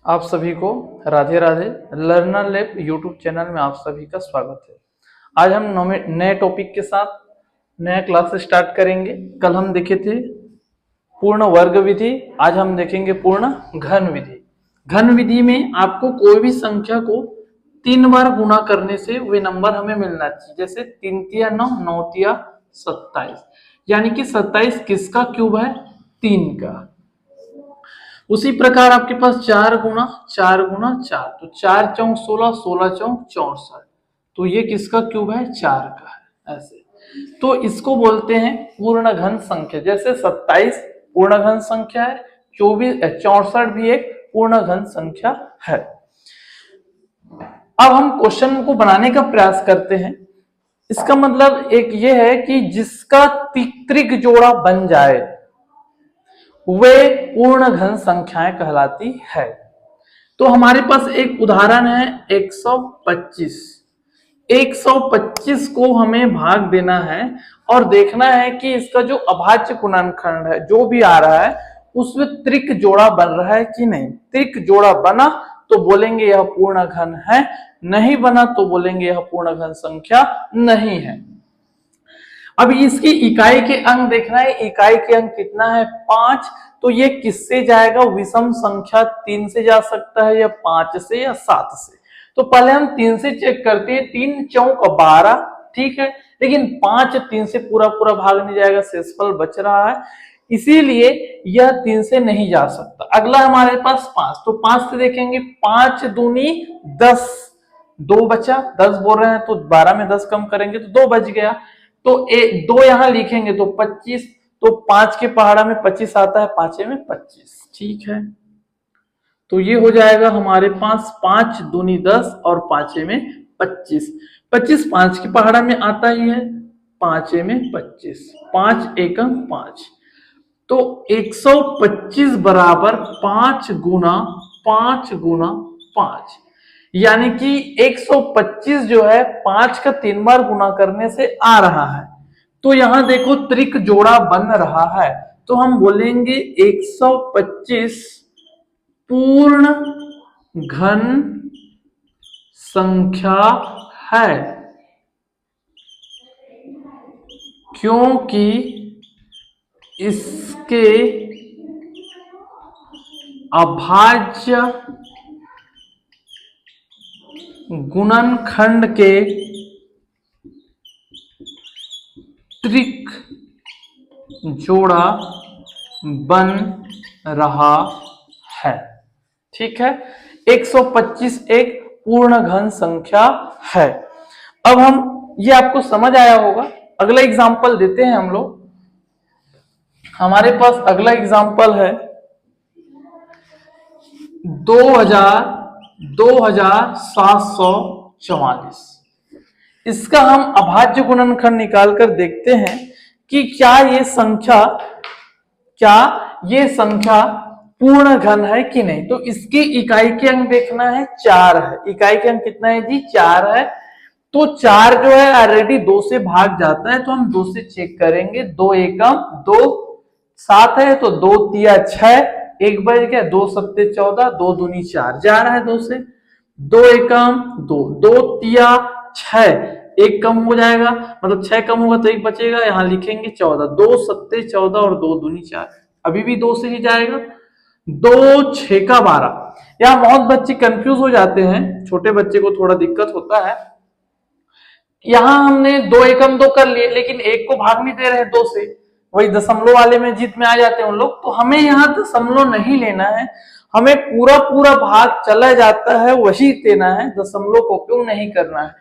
आप सभी को Radhe Radhe. Learner lab YouTube channel में आप सभी का स्वागत है। आज हम नए टॉपिक के साथ नया क्लास स्टार्ट करेंगे। कल हम देखे थे पूर्ण वर्ग विधि, आज हम देखेंगे पूर्ण घन विधि। घन विधि में आपको कोई भी संख्या को 3 बार गुणा करने से वे नंबर हमें मिलना चाहिए। जैसे 3 तिया 9, 9 तिया 27, यानी कि 27 किसका क्यूब है? 3 का। उसी प्रकार आपके पास 4 गुणा 4 गुणा 4, तो 4 चौक 16, 16 चौक 64, तो ये किसका क्यूब है? 4 का है। ऐसे तो इसको बोलते हैं पूर्ण घन संख्या। जैसे 27 पूर्ण घन संख्या है, 64 भी एक पूर्ण घन संख्या है। अब हम क्वेश्चन को बनाने का प्रयास करते हैं। इसका मतलब एक ये है कि जिसका त्रिक जोड़ा बन जाए वे पूर्ण घन संख्याएं कहलाती है। तो हमारे पास एक उदाहरण है 125। 125 को हमें भाग देना है और देखना है कि इसका जो अभाज्य गुणनखंड है जो भी आ रहा है उसमें त्रिक जोड़ा बन रहा है कि नहीं। त्रिक जोड़ा बना तो बोलेंगे यह पूर्ण घन है, नहीं बना तो बोलेंगे यह पूर्ण घन संख्या नहीं है। अब इसकी इकाई के अंक देखना है। इकाई के अंक कितना है? 5। तो ये किससे जाएगा? विषम संख्या 3 से जा सकता है, या 5 से, या 7 से। तो पहले हम 3 से चेक करते हैं। 3 चौक 12, ठीक है, लेकिन 5 3 से पूरा पूरा भाग नहीं जाएगा, शेषफल बच रहा है, इसीलिए यह 3 से नहीं जा सकता। अगला हमारे पास 5, तो 5 से देखेंगे। 5 दूनी 10, 2 बचा, 10 बोल रहे हैं तो 12 में 10 कम करेंगे तो 2 बच गया। तो 2 यहां लिखेंगे तो 25, तो 5 के पहाड़ा में 25 आता है, 5 में 25, ठीक है। तो ये हो जाएगा हमारे पास 5 दूनी 10 और 5 में 25। 25 5 के पहाड़ा में आता ही है, 5 में 25, 5 एकम 5। तो 125 बराबर 5 गुना 5 गुना 5, यानी कि 125 जो है 5 का 3 बार गुना करने से आ रहा है। तो यहां देखो त्रिक जोड़ा बन रहा है, तो हम बोलेंगे 125 पूर्ण घन संख्या है, क्योंकि इसके अभाज्य गुणनखंड के त्रिक जोड़ा बन रहा है, ठीक है। 125 एक पूर्ण घन संख्या है। अब हम ये आपको समझ आया होगा। अगला एग्जांपल देते हैं हम लोग। हमारे पास अगला एग्जांपल है 2744। इसका हम अभाज्य गुणनखंड निकालकर देखते हैं कि क्या ये संख्या पूर्ण घन है कि नहीं। तो इसकी इकाई के अंक देखना है, 4 है। इकाई के अंक कितना है जी? 4 है। तो 4 जो है ऑलरेडी 2 से भाग जाता है, तो हम 2 से चेक करेंगे। 2 एकम 2, 7 है तो 2 तिया 6, 1 बच गया, 2 सत्ते 14, 2 दूनी 4, जा रहा है 2 से। 2 एकम 2, 2 तिया 6, 1 कम हो जाएगा, मतलब 6 कम होगा तो 1 बचेगा, यहां लिखेंगे 14, 2 सत्ते 14 और 2 दूनी 4, अभी भी 2 से ही जाएगा। 2 6 का 12। यहाँ बहुत बच्चे कंफ्यूज हो जाते हैं, छोटे बच्चे को थोड़ा दिक्कत होता है। यहां हमने 2 एकम 2 कर लिए, लेकिन 1 को भाग नहीं दे रहे 2 से, वही दशमलव वाले में जीत में आ जाते हैं उन लोग। तो हमें यहाँ दशमलव नहीं लेना है, हमें पूरा पूरा भाग चला जाता है वही देना है, दशमलव को क्यों नहीं करना है।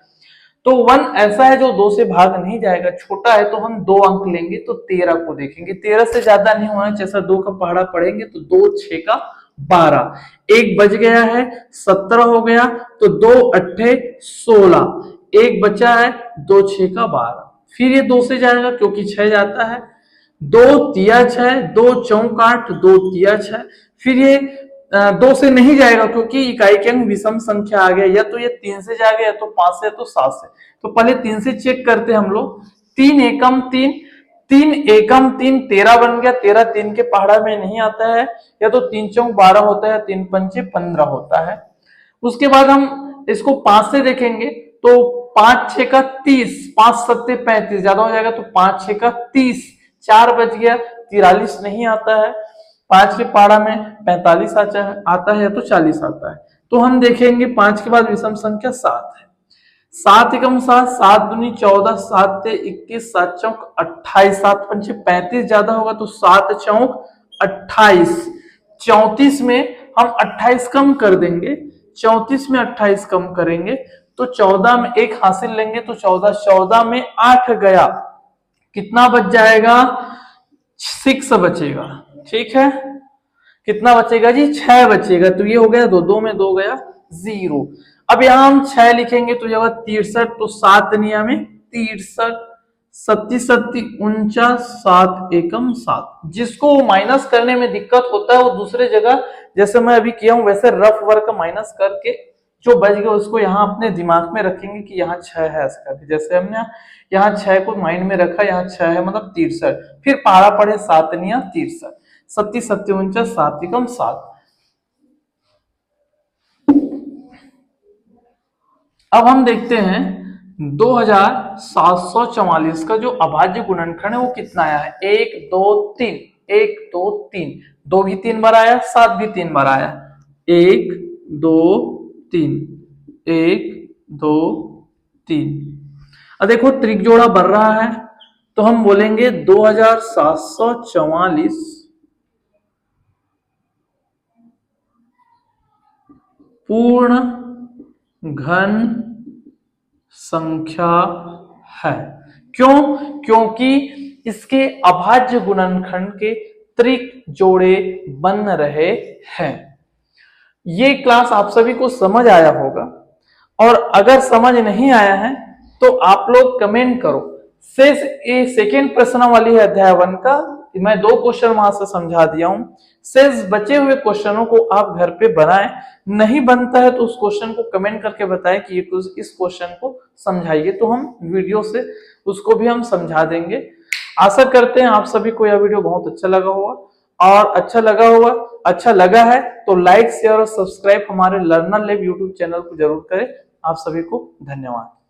तो 1 ऐसा है जो 2 से भाग नहीं जाएगा, छोटा है, तो हम 2 अंक लेंगे। तो 13 को देखेंगे, 13 से ज्यादा नहीं होना, जैसा 2 का पहाड़ा पढ़ेंगे तो 2 6 का 12, 1 बच गया है, 17 हो गया, तो 2 अट्ठे 16, 1 बचा है, 2 6 का 12। फिर ये 2 से जाएगा क्योंकि 6 जाता है, 2 तिया 6, 2 चौक 8, 2 तिया 6। फिर ये 2 से नहीं जाएगा क्योंकि इकाई के अंक विषम संख्या आ गया, या तो ये 3 से जाएगा, या तो 5 से, या तो 7 से। तो पहले 3 से चेक करते हैं हम लोग। 3 एकम 3, 3 एकम 3 13 बन गया, 13 3 के पहाड़ा में नहीं आता है, या तो 3 चौक 12 होता है, 3 पंचे 15 होता है। उसके बाद हम इसको 5 से देखेंगे तो 5 6 का 30, 5 7 35, ज्यादा हो जाएगा तो 5 6 का 30, 4 बच गया, 43 नहीं आता है। 5 के पहाड़ा में 45 आता है या तो 40 आता है। तो हम देखेंगे 5 के बाद विषम संख्या 7 है। 7 एकम 7, 7 दूनी 14, 7 ते 21, 7 चौक 28, 7 पंचे 35 ज्यादा होगा तो 7 चौक 28। 34 में हम 28 कम कर देंगे, 34 में 28 कम करेंगे तो 14 में 1 हासिल लेंगे तो 14, 14 में 8 गया, कितना बच जाएगा? 6 बचेगा। ठीक है, कितना बचेगा जी? 6 बचेगा। तो ये हो गया 2, 2 में 2 गया 0। अब यहां हम 6 लिखेंगे तो होगा 63, तो 7 निया में 63, 37 49, 7 एकम 7। जिसको माइनस करने में दिक्कत होता है वो दूसरे जगह, जैसे मैं अभी किया हूं वैसे रफ वर्क माइनस करके जो बच गया उसको यहाँ अपने दिमाग में रखेंगे कि यहाँ 6 है इसका। जैसे हमने यहाँ 6 को माइंड में रखा, यहाँ 6 है मतलब 63, फिर पारा पढ़े 7 निया 63, 37 49, 7 एकम 7। अब हम देखते हैं 2744 का जो अभाज्य गुणनखंड है वो कितना आया है। 1 2 3, 1 2 3, 2 भी 3 बार आया, 7 भी 3 बार आया। 1 2 3, 1 2 3। अब देखो त्रिक जोड़ा बढ़ रहा है तो हम बोलेंगे 2744 पूर्ण घन संख्या है। क्यों? क्योंकि इसके अभाज्य गुणनखंड के त्रिक जोड़े बन रहे हैं। ये क्लास आप सभी को समझ आया होगा, और अगर समझ नहीं आया है तो आप लोग कमेंट करो। शेष ये सेकेंड प्रश्न वाली है अध्याय 1 का, मैं 2 क्वेश्चन वहां से समझा दिया हूं। शेष बचे हुए क्वेश्चनों को आप घर पे बनाएं, नहीं बनता है तो उस क्वेश्चन को कमेंट करके बताएं कि इस क्वेश्चन को समझाइए, तो हम वीडियो से उसको भी हम समझा देंगे। आशा करते हैं आप सभी को यह वीडियो बहुत अच्छा लगा होगा, और अच्छा लगा है तो लाइक शेयर और सब्सक्राइब हमारे लर्नर लैब यूट्यूब चैनल को जरूर करें। आप सभी को धन्यवाद।